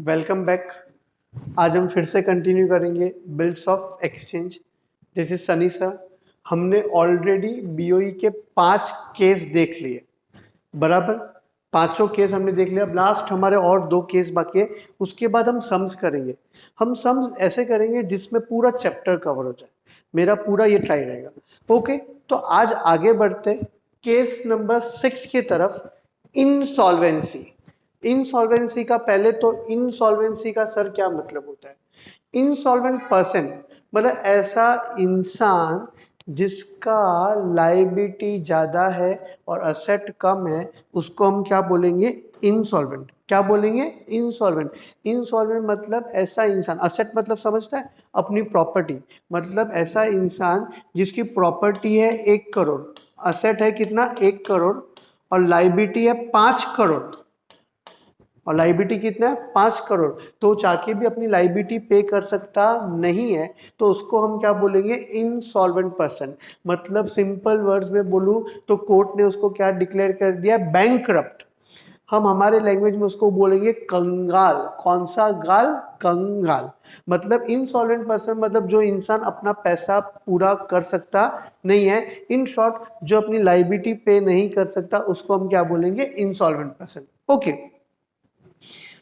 Welcome back. आज हम फिर से कंटिन्यू करेंगे builds of exchange. This is Sunny sir. हमने ऑलरेडी बीओई के 5 केस देख लिए, बराबर। पांचों केस हमने देख लिया। लास्ट हमारे और 2 केस बाकी है, उसके बाद हम सम्स करेंगे। हम सम्स ऐसे करेंगे जिसमें पूरा चैप्टर कवर हो जाए। मेरा पूरा ये ट्राई रहेगा। ओके, तो आज आगे बढ़ते केस नंबर 6 की तरफ। इनसॉल्वेंसी। इनसॉल्वेंसी का पहले तो इनसॉल्वेंसी का सर क्या मतलब होता है? इंसॉल्वेंट पर्सन मतलब ऐसा इंसान जिसका लायबिलिटी ज्यादा है और असेट कम है, उसको हम क्या बोलेंगे? इंसॉल्वेंट। क्या बोलेंगे? इंसॉल्वेंट। इंसॉल्वेंट मतलब ऐसा इंसान, असेट मतलब समझता है अपनी प्रॉपर्टी, मतलब ऐसा इंसान जिसकी प्रॉपर्टी है 1 करोड़, असेट है कितना? 1 करोड़, और लायबिलिटी है 5 करोड़। और लाइबिलिटी कितना है? 5 करोड़। तो चाके भी अपनी लाइबिलिटी पे कर सकता नहीं है, तो उसको हम क्या बोलेंगे? Insolvent person. मतलब सिंपल वर्ड्स में बोलूं तो कोर्ट ने उसको क्या डिक्लेयर कर दिया? बैंकक्रप्ट। हम हमारे लैंग्वेज में उसको बोलेंगे कंगाल। कौन सा गाल? कंगाल। मतलब इनसॉल्वेंट पर्सन मतलब जो इंसान अपना पैसा पूरा कर सकता नहीं है, इन शॉर्ट जो अपनी लाइबिलिटी पे नहीं कर सकता, उसको हम क्या बोलेंगे? Insolvent person. ओके,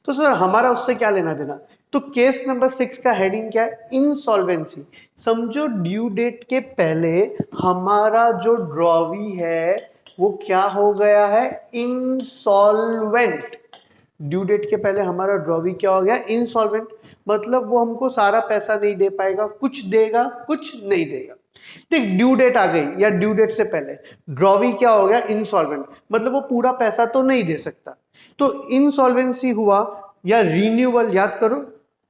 तो सर हमारा उससे क्या लेना देना? तो केस नंबर 6 का हेडिंग क्या है? इंसॉल्वेंसी। समझो ड्यू डेट के पहले हमारा जो ड्रॉवी है वो क्या हो गया है? इंसॉल्वेंट। ड्यू डेट के पहले हमारा ड्रॉवी क्या हो गया? इंसॉल्वेंट। मतलब वो हमको सारा पैसा नहीं दे पाएगा, कुछ देगा कुछ नहीं देगा। ठीक, ड्यू डेट आ गई या ड्यू डेट से पहले ड्रॉवी क्या हो गया? इंसॉल्वेंट। मतलब वो पूरा पैसा तो नहीं दे सकता। तो इंसॉल्वेंसी हुआ या रिन्यूअल। याद करो,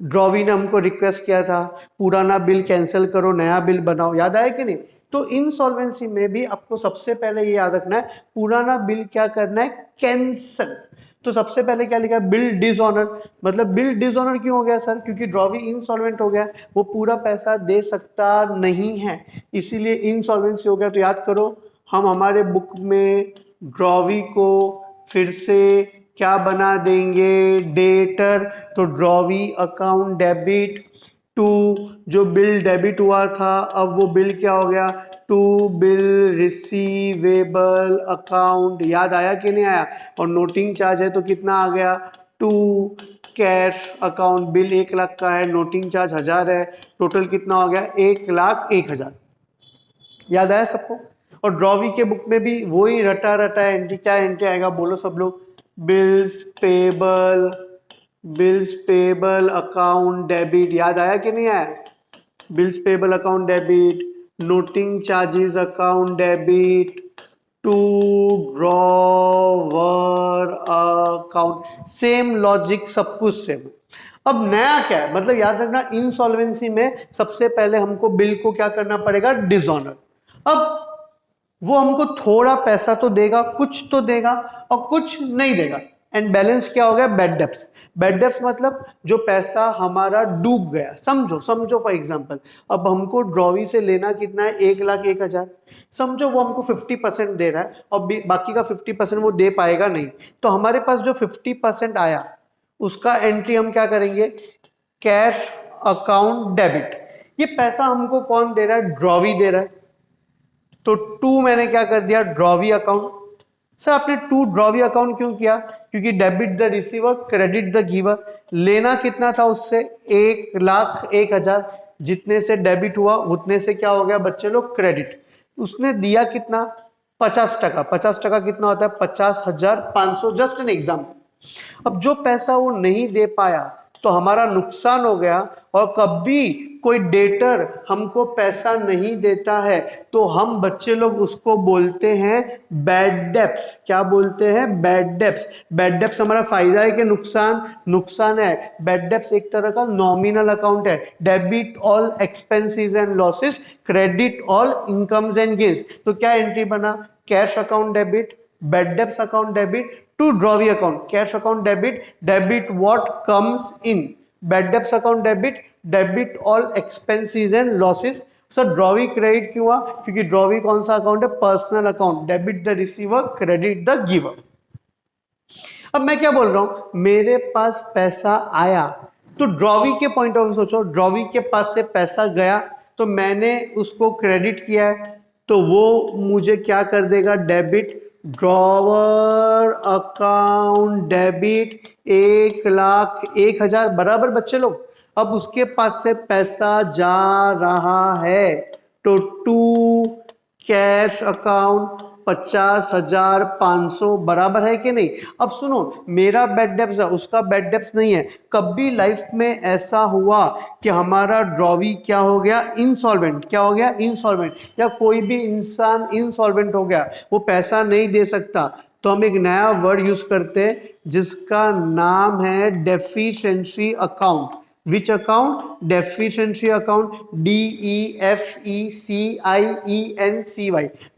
ड्रॉवी ने हमको रिक्वेस्ट किया था पुराना बिल कैंसिल करो, नया बिल बनाओ। याद आया कि नहीं? तो इंसॉल्वेंसी में भी आपको सबसे पहले ये याद रखना है, पुराना बिल क्या करना है? कैंसिल। तो सबसे पहले क्या लिखा है? Bill dishonour. मतलब बिल डिसऑनर क्यों हो गया सर? क्योंकि ड्रॉवी इंसॉल्वेंट हो गया, वो पूरा पैसा दे सकता नहीं है, इसीलिए इंसॉल्वेंसी हो गया। तो याद करो, हम हमारे बुक में ड्रॉवी को फिर से क्या बना देंगे? डेटर। तो ड्रॉवी अकाउंट डेबिट टू, जो बिल डेबिट हुआ था अब वो बिल क्या हो गया? To bill receivable account. याद आया कि नहीं आया? और नोटिंग चार्ज है तो कितना आ गया? To cash account. Bill 1 lakh का है, नोटिंग चार्ज 1000 है, टोटल कितना हो गया? 1,01,000। याद आया सबको? और ड्रॉवी के बुक में भी वही रटा रटा एंट्री। क्या एंट्री आएगा बोलो सब लोग? Bills payable. Bills payable account debit. याद आया कि नहीं आया? Bills payable account debit, noting charges account debit, to drawer account. Same logic, सब कुछ सेम। अब नया क्या है? मतलब याद रखना, इंसॉल्वेंसी में सबसे पहले हमको बिल को क्या करना पड़ेगा? डिसऑनर। अब वो हमको थोड़ा पैसा तो देगा, कुछ तो देगा और कुछ नहीं देगा। एंड बैलेंस क्या हो गया? Bad debts. बैड डेब्ट्स मतलब जो पैसा हमारा डूब गया। समझो समझो फॉर एग्जांपल, अब हमको ड्रॉवी से लेना कितना है? 1,01,000। समझो वो हमको 50% दे रहा है और बाकी का 50% वो दे पाएगा नहीं। तो हमारे पास जो 50% आया उसका एंट्री हम क्या करेंगे? Cash account debit. ये पैसा हमको कौन दे रहा है? ड्रॉवी दे रहा है। तो टू मैंने क्या कर दिया? Drawee account. सर आपने टू ड्रॉवी अकाउंट क्यों किया? क्योंकि debit the receiver, credit the giver. लेना कितना था उससे? 1,01,000। जितने से डेबिट हुआ उतने से क्या हो गया बच्चे लोग? क्रेडिट। उसने दिया कितना? 50%। 50% कितना होता है? 50,500। Just an example. अब जो पैसा वो नहीं दे पाया तो हमारा नुकसान हो गया। और कभी कोई डेटर हमको पैसा नहीं देता है तो हम बच्चे लोग उसको बोलते हैं बैड डेब्ट्स। क्या बोलते हैं? Bad debts. बैड डेब्ट्स हमारा फायदा है कि नुकसान? नुकसान है। बैड डेब्ट्स एक तरह का नॉमिनल अकाउंट है। Debit all expenses and losses, credit all incomes and gains. तो क्या एंट्री बना? Cash account debit, bad debts account debit to drawee account. Cash account debit, debit what comes in. Bad debts account debit, debit all expenses and losses. Sir drawee credit क्यों हुआ? क्योंकि drawee कौन सा account है? Personal account. Debit the receiver, credit the giver. अब मैं क्या बोल रहा हूं, मेरे पास पैसा आया, तो ड्रॉवी के पॉइंट ऑफ व्यू सोचो, ड्रॉवी के पास से पैसा गया तो मैंने उसको क्रेडिट किया है, तो वो मुझे क्या कर देगा, डेबिट, ड्रॉवर अकाउंट डेबिट 1,01,000 बराबर बच्चे लोग। अब उसके पास से पैसा जा रहा है तो टू कैश अकाउंट 50,500 बराबर है कि नहीं। अब सुनो, मेरा बैड डेब्ट्स है, उसका बैड डेब्ट्स नहीं है। कभी लाइफ में ऐसा हुआ कि हमारा ड्रॉवी क्या हो गया, इंसॉल्वेंट, क्या हो गया, इंसॉल्वेंट, या कोई भी इंसान इंसॉल्वेंट हो गया, वो पैसा नहीं दे सकता, तो हम एक नया वर्ड यूज करते हैं जिसका नाम है deficiency account. Which account, deficiency account, DEFECIENCY,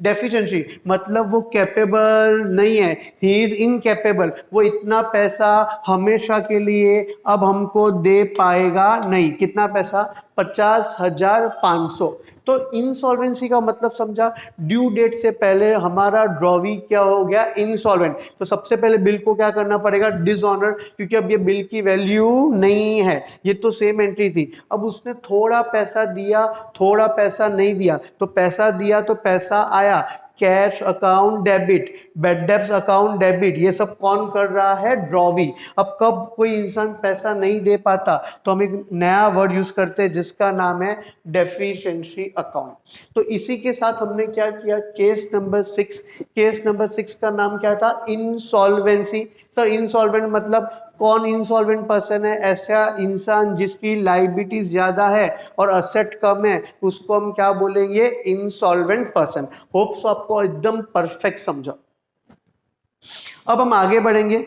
deficiency मतलब वो कैपेबल नहीं है, ही इज इनकैपेबल, वो इतना पैसा हमेशा के लिए अब हमको दे पाएगा नहीं। कितना पैसा, 50,500। तो इंसॉल्वेंसी का मतलब समझा, ड्यू डेट से पहले हमारा ड्रॉवी क्या हो गया, इंसॉल्वेंट। तो सबसे पहले बिल को क्या करना पड़ेगा, डिसऑनर, क्योंकि अब ये बिल की वैल्यू नहीं है, ये तो सेम एंट्री थी। अब उसने थोड़ा पैसा दिया, थोड़ा पैसा नहीं दिया, तो पैसा दिया तो पैसा आया, cash account debit, bad debts account debit, ये सब कौन कर रहा है, ड्रॉवी। अब कब कोई इंसान पैसा नहीं दे पाता तो हम एक नया वर्ड यूज करते हैं जिसका नाम है डेफिशिएंसी अकाउंट। तो इसी के साथ हमने क्या किया, केस नंबर 6, केस नंबर 6 का नाम क्या था, इंसॉल्वेंसी। सर इंसॉल्वेंट मतलब कौन इंसॉल्वेंट पर्सन है, ऐसा इंसान जिसकी लाइबिलिटी ज्यादा है और असेट कम है, उसको हम क्या बोलेंगे, इंसॉल्वेंट पर्सन। होप सो आपको एकदम परफेक्ट समझा। अब हम आगे बढ़ेंगे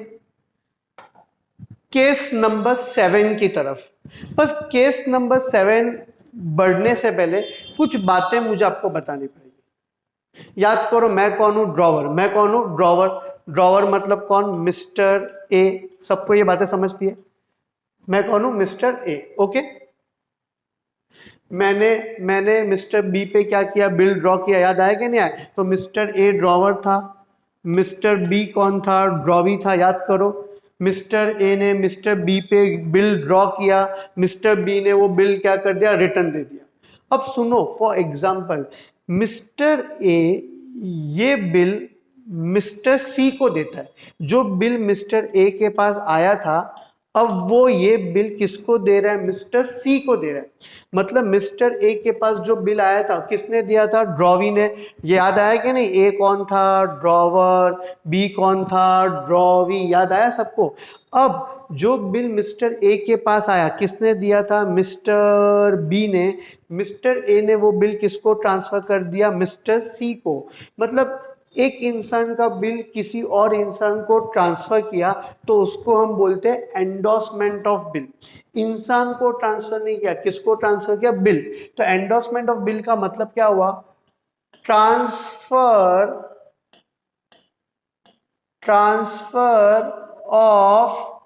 केस नंबर 7 की तरफ। बस केस नंबर 7 बढ़ने से पहले कुछ बातें मुझे आपको बतानी पड़ेगी। याद करो, मैं कौन हूं, ड्रॉवर, मैं कौन हूं, ड्रॉवर। ड्रॉवर मतलब कौन, मिस्टर ए, सबको ये बातें समझती है, मैं कौन हूं, मिस्टर ए, ओके। मैंने मिस्टर बी पे क्या किया, बिल ड्रॉ किया, याद आया कि नहीं आया, तो मिस्टर ए ड्रॉवर था, मिस्टर बी कौन था, ड्रॉवी था, याद करो। मिस्टर ए ने मिस्टर बी पे बिल ड्रॉ किया, मिस्टर बी ने वो बिल क्या कर दिया, रिटर्न दे दिया। अब सुनो, फॉर एग्जाम्पल मिस्टर ए ये बिल मिस्टर सी को देता है, जो बिल मिस्टर ए के पास आया था, अब वो ये बिल किसको दे रहा है, मिस्टर सी को दे रहा है। मतलब मिस्टर ए के पास जो बिल आया था किसने दिया था, ड्रॉवी ने। ये याद आया कि नहीं, ए कौन था, ड्रॉवर, बी कौन था, ड्रॉवी, याद आया सबको। अब जो बिल मिस्टर ए के पास आया किसने दिया था, मिस्टर बी ने। मिस्टर ए ने वो बिल किसको ट्रांसफर कर दिया, मिस्टर सी को। मतलब एक इंसान का बिल किसी और इंसान को ट्रांसफर किया तो उसको हम बोलते हैं एंडोर्समेंट ऑफ बिल। इंसान को ट्रांसफर नहीं किया, किसको ट्रांसफर किया, बिल। तो एंडोर्समेंट ऑफ बिल का मतलब क्या हुआ, transfer of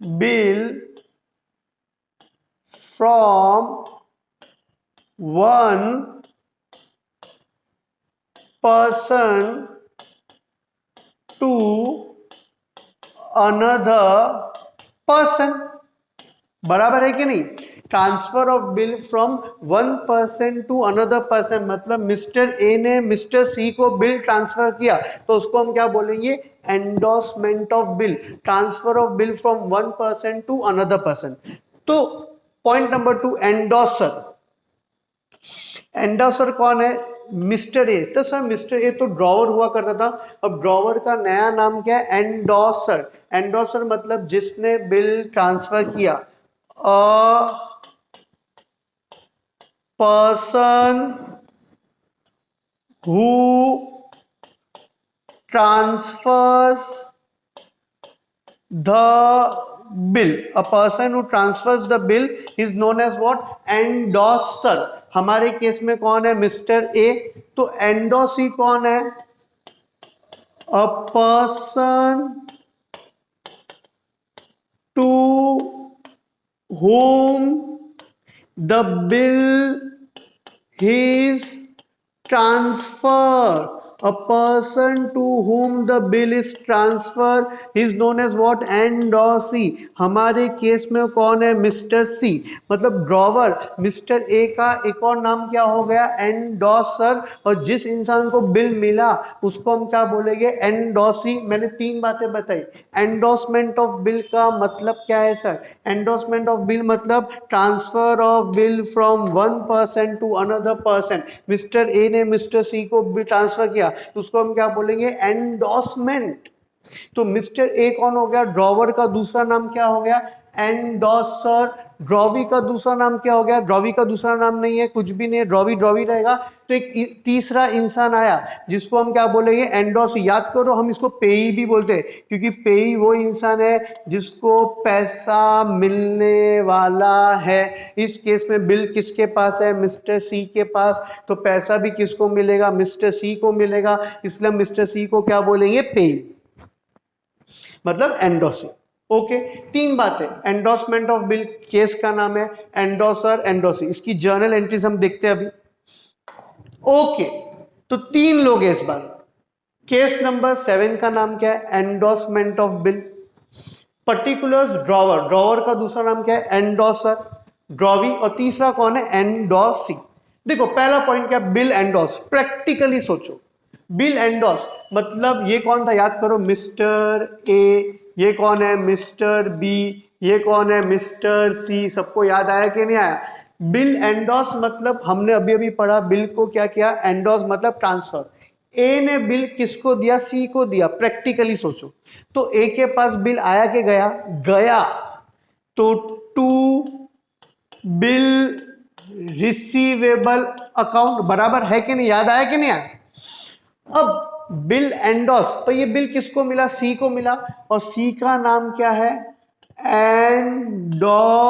bill from one person to another person, बराबर है कि नहीं। Transfer of bill from one person to another person मतलब मिस्टर ए ने मिस्टर सी को बिल ट्रांसफर किया तो उसको हम क्या बोलेंगे, endorsement of bill, transfer of bill from one person to another person. तो पॉइंट नंबर 2, एंडोर्सर। एंडोर्सर कौन है, मिस्टर ए। तो सर मिस्टर ए तो ड्रॉवर हुआ करता था, अब ड्रॉवर का नया नाम क्या है, एंडोर्सर। एंडोर्सर मतलब जिसने बिल ट्रांसफर किया, a person who transfers the bill, a person who transfers the bill is known as what, endorser. हमारे केस में कौन है, मिस्टर ए। तो एंडोसी कौन है, a person to whom the bill is transferred, a person to whom the bill is transferred is known as what? एंडोसी। हमारे case में कौन है? मिस्टर सी। मतलब ड्रॉवर मिस्टर ए का एक और नाम क्या हो गया? एंडोसर। और जिस इंसान को बिल मिला उसको हम क्या बोलेंगे? एंडोसी। मैंने तीन बातें बताई। एंडोसमेंट ऑफ बिल का मतलब क्या है सर? एंडोसमेंट ऑफ बिल मतलब transfer of bill from one person to another person. Mister A ने मिस्टर सी को बिल ट्रांसफर किया तो उसको हम क्या बोलेंगे? एंडोसमेंट। तो मिस्टर ए कौन हो गया? ड्रॉवर का दूसरा नाम क्या हो गया? एंडोसर। ड्रॉवी का दूसरा नाम क्या हो गया? ड्रॉवी का दूसरा नाम नहीं है, कुछ भी नहीं है, ड्रॉवी ड्रॉवी रहेगा। तो एक तीसरा इंसान आया जिसको हम क्या बोलेंगे? एंडोसी। याद करो हम इसको पेई भी बोलते हैं क्योंकि पेई वो इंसान है जिसको पैसा मिलने वाला है। इस केस में बिल किसके पास है? मिस्टर सी के पास। तो पैसा भी किसको मिलेगा? मिस्टर सी को मिलेगा। इसलिए मिस्टर सी को क्या बोलेंगे? पेई, मतलब एंडोसी। ओके, तीन बातें। एंडोसमेंट ऑफ बिल केस का नाम है, एंडोसर, एंडोसी। इसकी जर्नल एंट्रीज हम देखते हैं अभी। ओके, तो तीन लोग हैं इस बार। केस नंबर 7 का नाम क्या है? Endorsement of bill. Particulars drawer, drawer का दूसरा नाम क्या है? Endorser, drawee. और तीसरा कौन है? एंडोसी। देखो पहला पॉइंट क्या? बिल एंडोस। प्रैक्टिकली सोचो, बिल एंडोस मतलब ये कौन था? याद करो, मिस्टर ए। ये कौन है? Mister B. ये कौन है? Mister C. सबको याद आया कि नहीं आया? बिल एंडोस मतलब हमने अभी अभी पढ़ा, बिल को क्या किया? एंडोस मतलब ट्रांसफर। ए ने बिल किसको दिया? सी को दिया। प्रैक्टिकली सोचो, तो ए के पास बिल आया कि गया? गया। तो टू बिल रिसीवेबल अकाउंट बराबर है कि नहीं? याद आया कि नहीं आया? अब बिल एंडोस, तो ये बिल किसको मिला? सी को मिला। और सी का नाम क्या है? Endorsee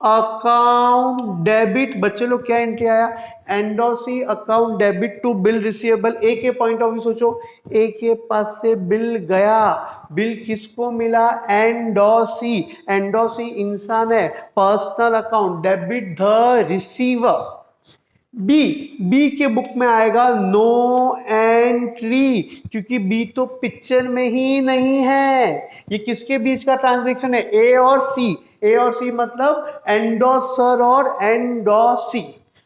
account debit. बच्चे लोग क्या एंट्री आया? Endorsee account debit to bill receivable. A के पॉइंट ऑफ व्यू सोचो, ए के पास से बिल गया, बिल किसको मिला? एंडोसी। एंडोसी इंसान है, personal account debit the receiver. B, B के बुक में आएगा नो एंट्री, क्योंकि बी तो पिक्चर में ही नहीं है। ये किसके बीच का ट्रांजैक्शन है? ए और सी। ए और सी मतलब एंडोसर और एंडोसी।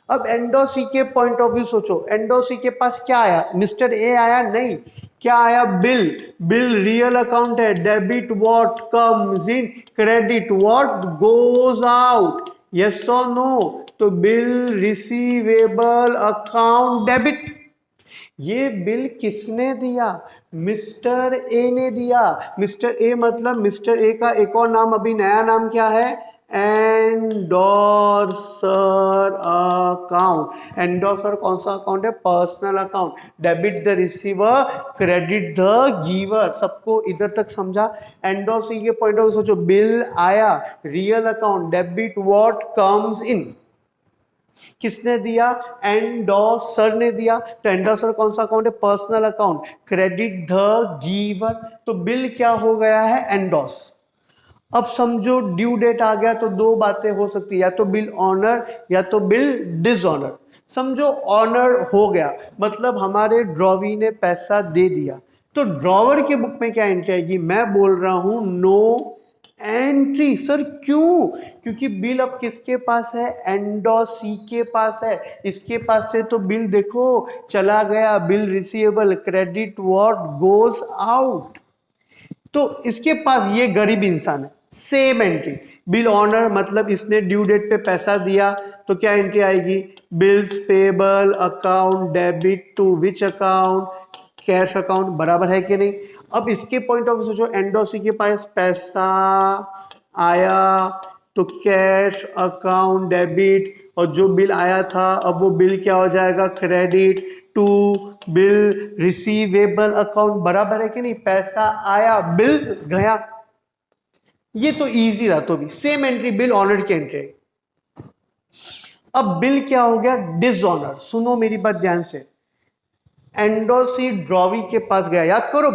अब एंडोसी के पॉइंट ऑफ व्यू सोचो, एंडोसी के पास क्या आया? मिस्टर ए आया? नहीं। क्या आया? बिल। बिल रियल अकाउंट है, debit what comes in, credit what goes out. Yes और नो? तो बिल रिसीवेबल अकाउंट डेबिट। ये बिल किसने दिया? मिस्टर ए ने दिया। मिस्टर ए मतलब मिस्टर ए का एक और नाम, अभी नया नाम क्या है? Endorser account. एंडोसर कौन सा अकाउंट है? Personal account. Debit the receiver, credit the giver. सबको इधर तक समझा? एंडोसी के पॉइंट ऑफ सोचो, बिल आया, real account, debit what comes in. किसने दिया? एंडोसर ने दिया। तो एंडोसर कौन सा अकाउंट है? Personal account, credit the giver. तो बिल क्या हो गया है? एंडोस। अब समझो ड्यू डेट आ गया तो दो बातें हो सकती है, या तो बिल ऑनर या तो बिल डिसऑनर। समझो ऑनर हो गया मतलब हमारे ड्रॉवी ने पैसा दे दिया, तो ड्रॉवर के बुक में क्या एंट्री आएगी? मैं बोल रहा हूं नो एंट्री। सर क्यों? क्योंकि बिल अब किसके पास है? एंडोसी के पास है। इसके पास से तो बिल देखो चला गया, bill receivable, credit what goes out. तो इसके पास ये गरीब इंसान है, सेम एंट्री। बिल ऑनर मतलब इसने ड्यू डेट पे पैसा दिया, तो क्या एंट्री आएगी? Bills payable account debit to which account? Cash account. बराबर है कि नहीं? अब इसके पॉइंट ऑफ व्यू सोचो, एंडोसी के पास पैसा आया तो कैश अकाउंट डेबिट, और जो बिल आया था अब वो बिल क्या हो जाएगा? Credit to bill receivable account. बराबर है कि नहीं? पैसा आया, बिल गया। ये तो इजी था। तो भी सेम एंट्री, बिल ऑनर की एंट्री। अब बिल क्या हो गया? डिसऑनर। सुनो मेरी बात ध्यान से। एंडोसी ड्रॉवी के पास गया, याद करो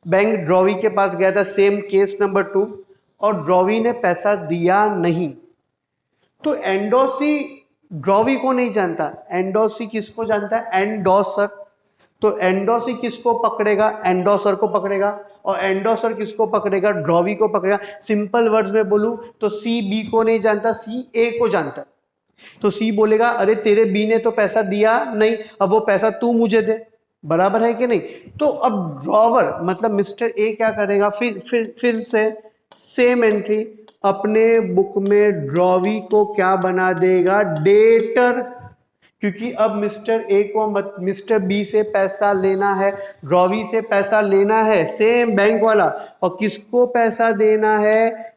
बैंक ड्रॉवी के पास गया था, सेम केस नंबर 2, और ड्रॉवी ने पैसा दिया नहीं। तो एंडोसी ड्रॉवी को नहीं जानता, एंडोसी किसको जानता है, एंडोसर। तो एंडोसी किसको पकड़ेगा, एंडोसर को पकड़ेगा, और एंडोसर किसको पकड़ेगा, ड्रॉवी को पकड़ेगा। सिंपल वर्ड्स में बोलूं तो सी बी को नहीं जानता, सी ए को जानता है। तो सी बोलेगा अरे तेरे बी ने तो पैसा दिया नहीं, अब वो पैसा तू मुझे दे, बराबर है कि नहीं। तो अब ड्रॉवर मतलब मिस्टर ए क्या करेगा, फिर से सेम एंट्री अपने बुक में ड्रॉवी को क्या बना देगा, डेटर। क्योंकि अब मिस्टर ए को मिस्टर बी से पैसा लेना है, ड्रॉवी से पैसा लेना है, सेम बैंक वाला, और किसको पैसा देना है,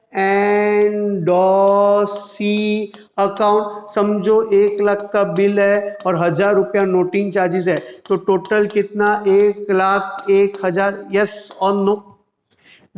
एंडोसी अकाउंट। समझो 1 लाख का बिल है और 1000 रुपया नोटिंग चार्जेस है, तो टोटल कितना, 1,01,000। यस और नो।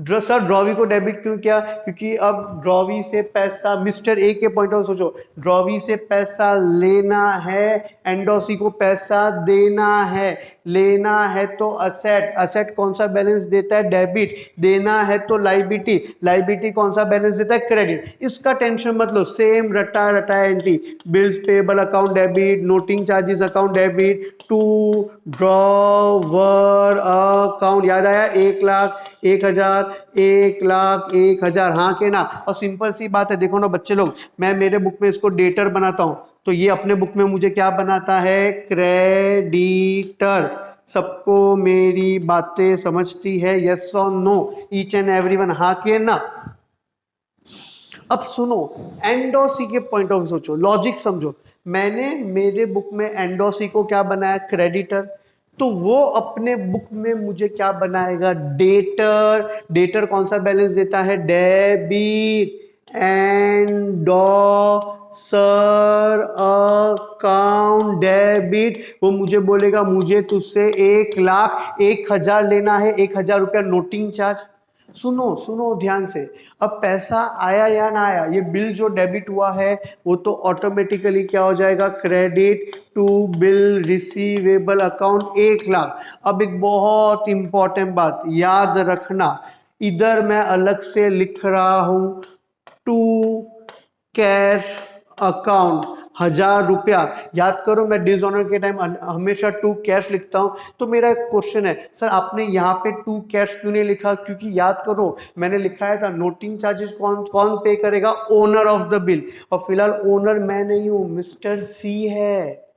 सर ड्रॉवी को डेबिट क्यों किया, क्योंकि अब ड्रॉवी से पैसा, मिस्टर ए के पॉइंट ऑफ सोचो, ड्रॉवी से पैसा लेना है, एंडोसी को पैसा देना है। लेना है तो असेट, असेट कौन सा बैलेंस देता है, डेबिट। देना है तो लाइबिलिटी, लाइबिलिटी कौन सा बैलेंस देता है, क्रेडिट। इसका टेंशन मत लो, सेम रटा रटा entry, bills payable account debit, noting charges account debit, to drawer account. याद आया, 1,01,000, 1,01,000, हाँ के ना। और सिंपल सी बात है, देखो ना बच्चे लोग, मैं मेरे बुक में इसको डेटर बनाता हूं, तो ये अपने बुक में मुझे क्या बनाता है, क्रेडिटर। सबको मेरी बातें समझती है, यस और नो, ईच एंड एवरीवन, हाँ के ना। अब सुनो, एंडोसी के पॉइंट ऑफ सोचो, लॉजिक समझो। मैंने मेरे बुक में एंडोसी को क्या बनाया, क्रेडिटर, तो वो अपने बुक में मुझे क्या बनाएगा, डेटर। डेटर कौन सा बैलेंस देता है, डेबिट। एंडोसर अकाउंट डेबिट, वो मुझे बोलेगा मुझे तुझसे 1,01,000 लेना है, 1,000 रुपया नोटिंग चार्ज। सुनो सुनो ध्यान से, अब पैसा आया या ना आया, ये बिल जो डेबिट हुआ है वो तो ऑटोमेटिकली क्या हो जाएगा, credit to bill receivable account 1,00,000। अब एक बहुत इंपॉर्टेंट बात याद रखना, इधर मैं अलग से लिख रहा हूं टू कैश अकाउंट 1,000 रुपया। याद करो, मैं डिसऑनर के टाइम हमेशा टू कैश लिखता हूं। तो मेरा एक क्वेश्चन है, सर आपने यहाँ पे टू कैश क्यों नहीं लिखा, क्योंकि याद करो मैंने लिखा था नोटिंग चार्जेस कौन कौन पे करेगा, ओनर ऑफ द बिल, और फिलहाल ओनर मैं नहीं हूं, मिस्टर सी है।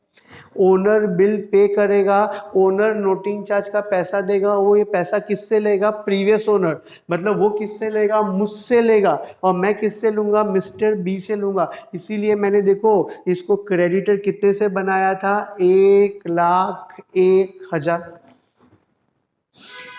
ओनर बिल पे करेगा, ओनर नोटिंग चार्ज का पैसा देगा, वो ये पैसा किससे लेगा, प्रीवियस ओनर, मतलब वो किससे लेगा, मुझसे लेगा, और मैं किससे लूंगा, मिस्टर बी से लूंगा। इसीलिए मैंने देखो इसको क्रेडिटर कितने से बनाया था, 1,01,000।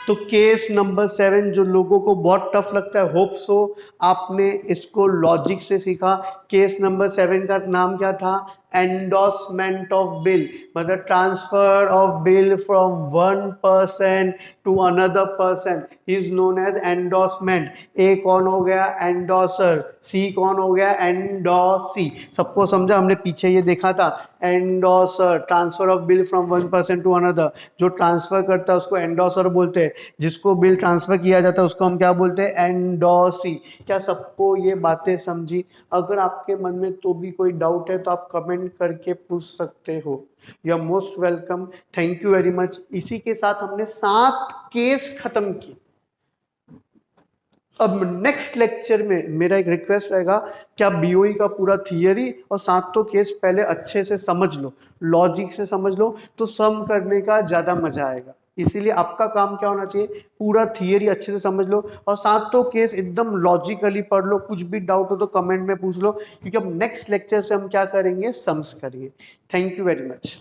तो केस नंबर 7 जो लोगों को बहुत टफ लगता है, होप सो आपने इसको लॉजिक से सीखा। केस नंबर 7 का नाम क्या था, एंडोर्समेंट ऑफ बिल, मतलब transfer of bill from one person to another person is known as endorsement. A कौन हो गया, एंडोसर। सी कौन हो गया, एंडोसी। सबको समझा, हमने पीछे ये देखा था, endorser transfer of bill from one person to another. जो ट्रांसफर करता है उसको एंडोसर बोलते हैं, जिसको बिल ट्रांसफर किया जाता है उसको हम क्या बोलते हैं, एंडोसी। क्या सबको ये बातें समझी? अगर आपके मन में तो भी कोई डाउट है तो आप कमेंट करके पूछ सकते हो। You are most welcome, thank you very much. इसी के साथ हमने 7 केस खत्म किए। अब नेक्स्ट लेक्चर में मेरा एक रिक्वेस्ट रहेगा कि आप बीओई का पूरा थियरी और 7 तो केस पहले अच्छे से समझ लो, लॉजिक से समझ लो, तो सम करने का ज़्यादा मजा आएगा। इसीलिए आपका काम क्या होना चाहिए, पूरा थियरी अच्छे से समझ लो और 7 तो केस एकदम लॉजिकली पढ़ लो। कुछ भी डाउट हो तो कमेंट में पूछ लो, क्योंकि अब नेक्स्ट लेक्चर से हम क्या करेंगे, सम्स करेंगे। Thank you very much.